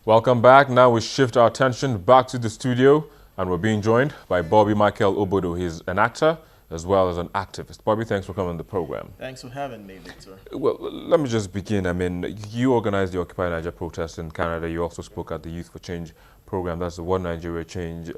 Welcome back. Now we shift our attention back to the studio and we're being joined by Bobby Michael Obodo. He's an actor as well as an activist. Bobby, thanks for coming on the program. Thanks for having me, Victor. Well, let me just begin. I mean, you organized the Occupy Niger protest in Canada. You also spoke at the Youth for Change program. That's the One Nigeria Change,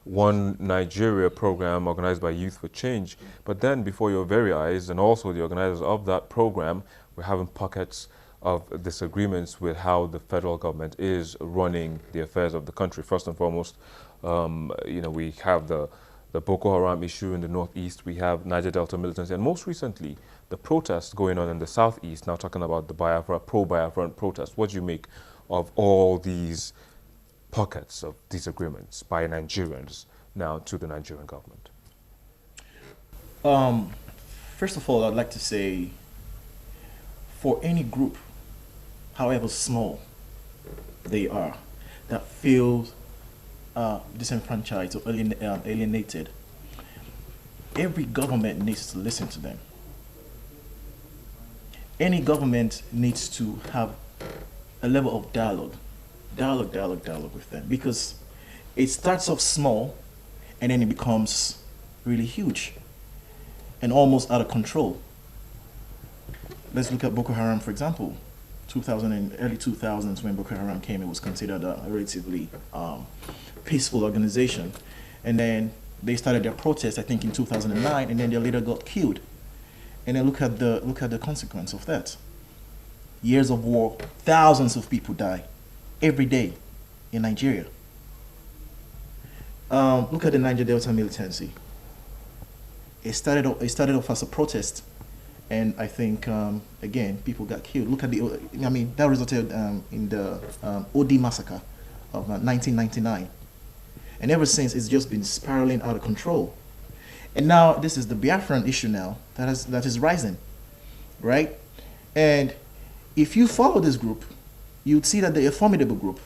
One Nigeria program organized by Youth for Change. But then before your very eyes, and also the organizers of that program, we're having pockets of disagreements with how the federal government is running the affairs of the country. First and foremost, we have the Boko Haram issue in the northeast, we have Niger Delta militancy, and most recently, the protests going on in the southeast, now talking about the Biafra, pro-Biafran protests. What do you make of all these pockets of disagreements by Nigerians now to the Nigerian government? First of all, I'd like to say, for any group, however small they are, that feels disenfranchised or alienated, every government needs to listen to them. Any government needs to have a level of dialogue with them, because it starts off small and then it becomes really huge and almost out of control. Let's look at Boko Haram, for example. Early 2000s, when Boko Haram came, it was considered a relatively peaceful organization. And then they started their protest, I think, in 2009, and then they later got killed. And then look at the consequence of that. Years of war, thousands of people die every day in Nigeria. Look at the Niger Delta militancy. It started off as a protest, and I think, again, people got killed. Look at that resulted in the OD massacre of 1999. And ever since, it's just been spiraling out of control. And now, this is the Biafran issue now that is rising, right? And if you follow this group, you'd see that they're a formidable group.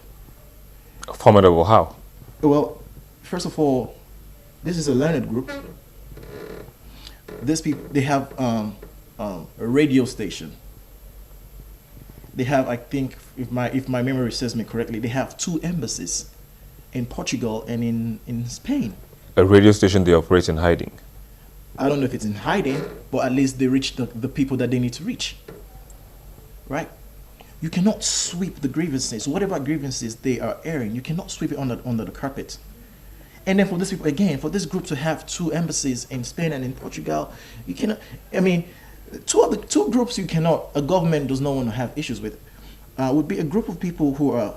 Formidable how? Well, first of all, this is a learned group. These people, they have a radio station. They have, I think, if my memory serves me correctly, they have 2 embassies in Portugal and in Spain. A radio station they operate in hiding? I don't know if it's in hiding, but at least they reach the people that they need to reach. Right? You cannot sweep the grievances, whatever grievances they are airing, you cannot sweep it under the carpet. And then for these people, again, for this group to have 2 embassies in Spain and in Portugal, you cannot, two groups a government does not want to have issues with, would be a group of people who are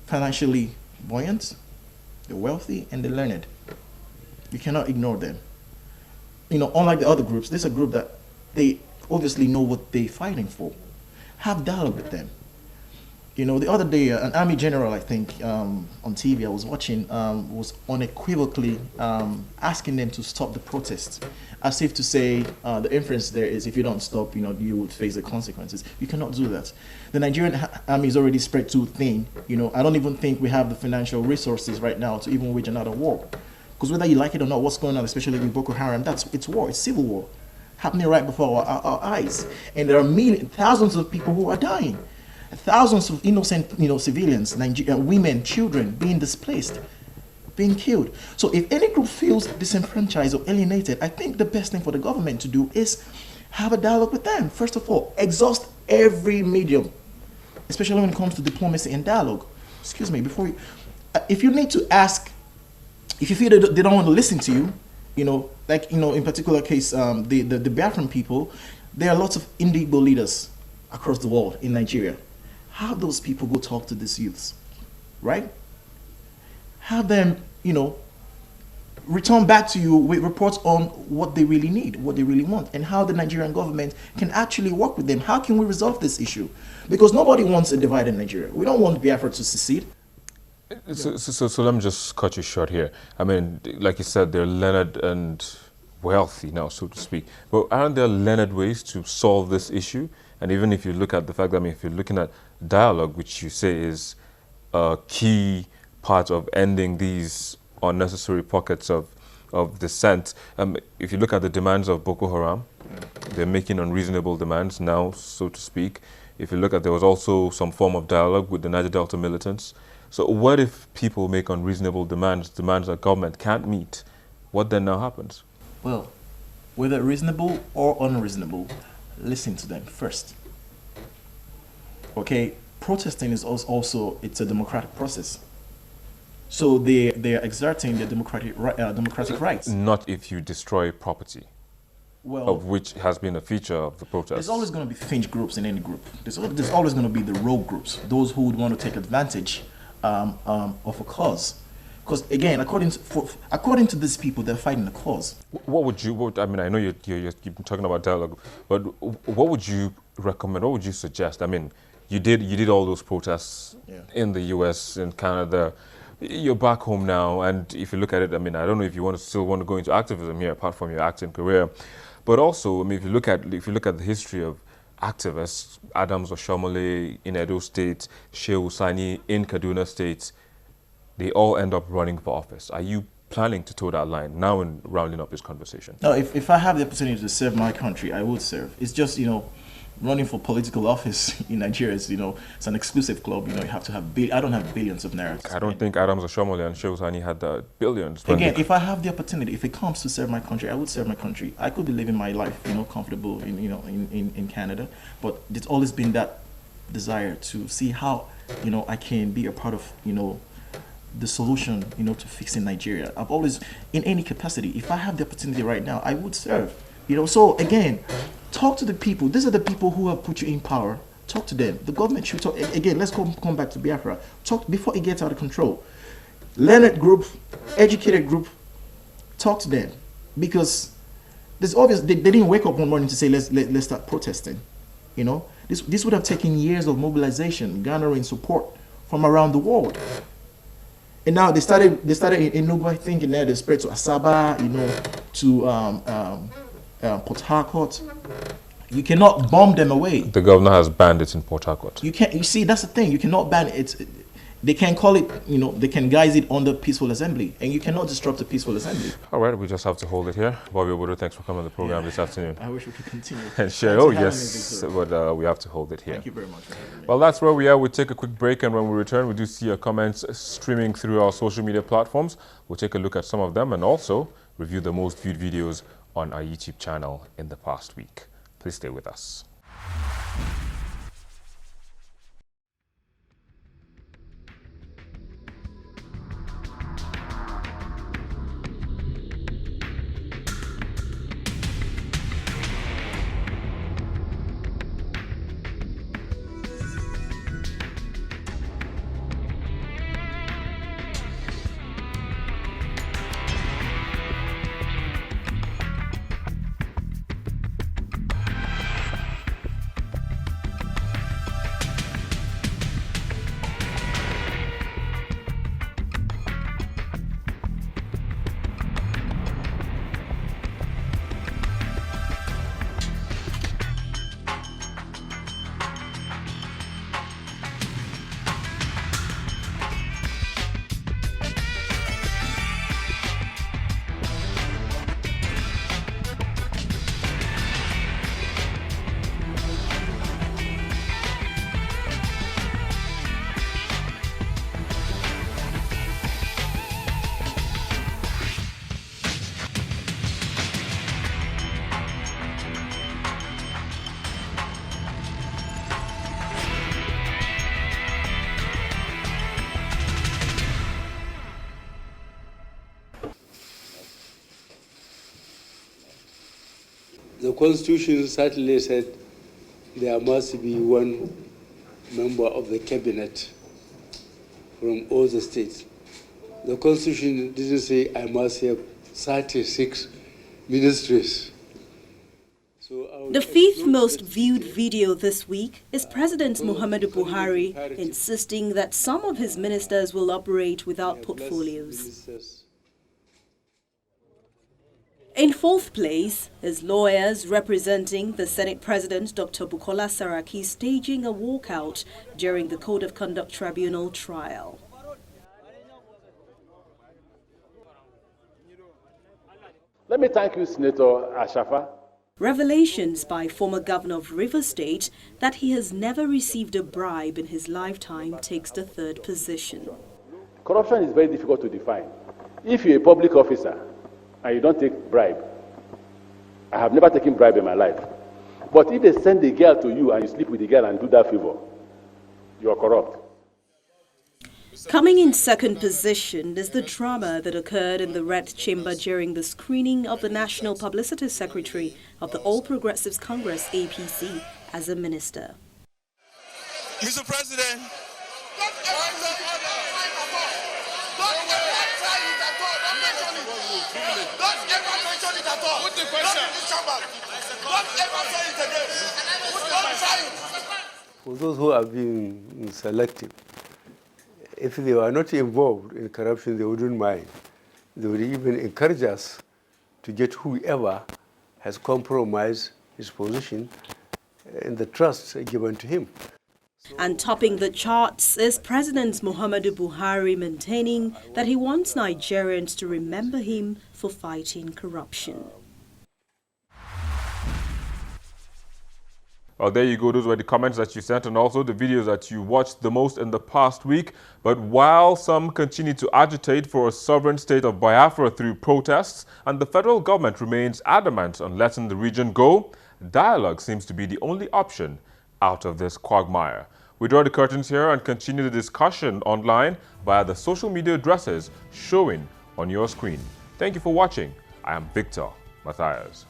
financially buoyant, they're wealthy, and they're learned. You cannot ignore them. Unlike the other groups, this is a group that they obviously know what they're fighting for. Have dialogue with them. The other day, an army general, I think, on TV I was watching, was unequivocally asking them to stop the protests, as if to say, the inference there is, if you don't stop, you would face the consequences. You cannot do that. The Nigerian army is already spread too thin. I don't even think we have the financial resources right now to even wage another war. Because whether you like it or not, what's going on, especially with Boko Haram, it's war, it's civil war, happening right before our eyes. And there are thousands of people who are dying. Thousands of innocent, civilians, women, children being displaced, being killed. So if any group feels disenfranchised or alienated, I think the best thing for the government to do is have a dialogue with them. First of all, exhaust every medium, especially when it comes to diplomacy and dialogue. Excuse me, if you need to ask, if you feel that they don't want to listen to you, in particular case, the Biafran people, there are lots of Indigo leaders across the world in Nigeria. Have those people go talk to these youths, right? Have them, return back to you with reports on what they really need, what they really want, and how the Nigerian government can actually work with them. How can we resolve this issue? Because nobody wants a divided Nigeria. We don't want Biafra to secede. So let me just cut you short here. I mean, like you said, they're learned and wealthy now, so to speak. But aren't there learned ways to solve this issue? And even if you look at the fact that, if you're looking at dialogue, which you say is a key part of ending these unnecessary pockets of dissent, if you look at the demands of Boko Haram, they're making unreasonable demands now, so to speak. If you look at, there was also some form of dialogue with the Niger Delta militants. So what if people make unreasonable demands that government can't meet? What then now happens? Well, whether reasonable or unreasonable, listen to them first. Okay, protesting is also it's a democratic process. So they are exerting their democratic rights. Not if you destroy property, Well, of which has been a feature of the protest. there's always going to be fringe groups in any group. There's always going to be the rogue groups, those who would want to take advantage of a cause. Because again, according to these people, they're fighting the cause. I mean, I know you've been talking about dialogue, but what would you recommend? What would you suggest? I mean, you did all those protests in the U.S., in Canada. You're back home now, and if you look at it, I mean, I don't know if you still want to go into activism here, apart from your acting career, but also, I mean, if you look at the history of activists, Adams Oshomole in Edo State, Shehu Sani in Kaduna State, they all end up running for office. Are you planning to toe that line now in rounding up this conversation? No, if I have the opportunity to serve my country, I would serve. It's just, running for political office in Nigeria is, it's an exclusive club. You have to have I don't have billions of naira. I don't think Adams Oshomole and Shehu Sani had billions. Again, if I have the opportunity, if it comes to serve my country, I would serve my country. I could be living my life, comfortable in Canada, but it's always been that desire to see how, I can be a part of, the solution, to fixing Nigeria. I've always, in any capacity, if I have the opportunity right now, I would serve. So again, talk to the people. These are the people who have put you in power. Talk to them. The government should talk. Again, let's come back to Biafra. Talk before it gets out of control. Learned group, educated group, talk to them. Because there's obvious, they didn't wake up one morning to say, let's start protesting. This would have taken years of mobilization, garnering support from around the world. And now they started in Enugu, I think, and now they spread to Asaba, to Port Harcourt. You cannot bomb them away. The governor has banned it in Port Harcourt. You can't. You see, that's the thing. You cannot ban it. They can call it. They can guise it under peaceful assembly, and you cannot disrupt a peaceful assembly. All right, we just have to hold it here. Bobby Obodo, thanks for coming on the program this afternoon. I wish we could continue. And share. Oh yes, but we have to hold it here. Thank you very much for having me. Well, that's where we are. We'll take a quick break, and when we return, we do see your comments streaming through our social media platforms. We'll take a look at some of them and also review the most viewed videos on our YouTube channel in the past week. Please stay with us. The Constitution certainly said there must be one member of the cabinet from all the states. The Constitution didn't say I must have 36 ministries. The fifth most viewed video this week is President Muhammadu Buhari insisting that some of his ministers will operate without portfolios. In fourth place is lawyers representing the Senate President Dr. Bukola Saraki staging a walkout during the Code of Conduct Tribunal trial. Let me thank you, Senator Ashafa, Revelations by former governor of Rivers State that he has never received a bribe in his lifetime takes the third position. Corruption is very difficult to define. If you're a public officer and you don't take bribe, I have never taken bribe in my life. But if they send a girl to you and you sleep with the girl and do that favor, you are corrupt. Coming in second position is the drama that occurred in the Red Chamber during the screening of the National Publicity Secretary of the All Progressives Congress APC as a minister. Mr. President, for those who are being selective, if they were not involved in corruption, they wouldn't mind. They would even encourage us to get whoever has compromised his position and the trust given to him. And topping the charts is President Muhammadu Buhari maintaining that he wants Nigerians to remember him for fighting corruption. Well, there you go. Those were the comments that you sent and also the videos that you watched the most in the past week. But while some continue to agitate for a sovereign state of Biafra through protests and the federal government remains adamant on letting the region go, dialogue seems to be the only option out of this quagmire. We draw the curtains here and continue the discussion online via the social media addresses showing on your screen. Thank you for watching. I am Victor Matthias.